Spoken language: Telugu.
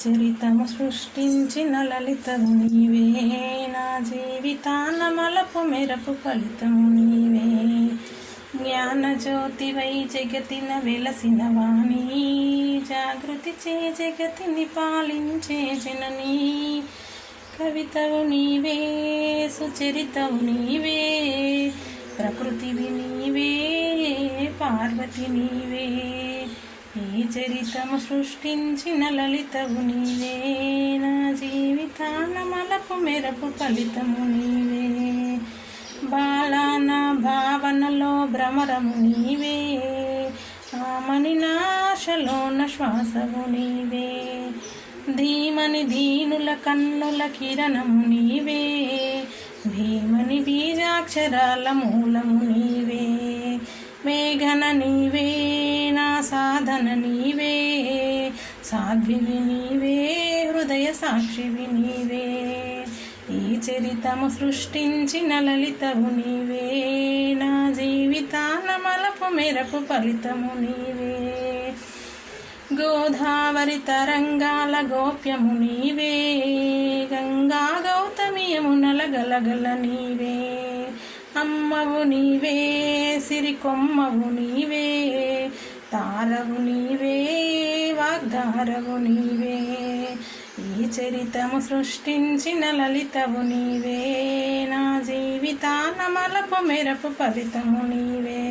చరితము సృష్టించిన లలితము నీవే, నా జీవితాన మలపు మెరపు ఫలితము నీవే. జ్ఞానజ్యోతివై జగతిన వెలసిన వాణి, జాగృతి చే జగతిని పాలించే జననీ. కవితవు నీవే, సుచరితవు నీవే, ప్రకృతివి నీవే, పార్వతి నీవే. ఈ చరితము సృష్టించిన లలితవు నీవే, నా జీవితాన మలపు మెరపు ఫలితము నీవే. బాలాన భావనలో భ్రమరము నీవే, ఆమని నాశలోన శ్వాసము నీవే. ధీమని దీనుల కన్నుల కిరణము నీవే, భీమని బీజాక్షరాల మూలము నీవే. మేఘన నీవే, నా సాధన నీవే, సాధ్వివి నీవే, హృదయ సాక్షివి నీవే. ఈ చరితము సృష్టించిన లలితవు నీవే, నా జీవితాన మలపు మెరపు ఫలితము నీవే. గోదావరి తరంగాల గోప్యము నీవే, గంగా గౌతమి యమునల గలగల నీవే. అమ్మవు నీవే, సిరికొమ్మవు నీవే, తారవు నీవే, వాగ్దారవు నీవే. ఈ చరితము సృష్టించిన లలితవు నీవే, నా జీవితాన మలపు మెరపు ఫలితము నీవే.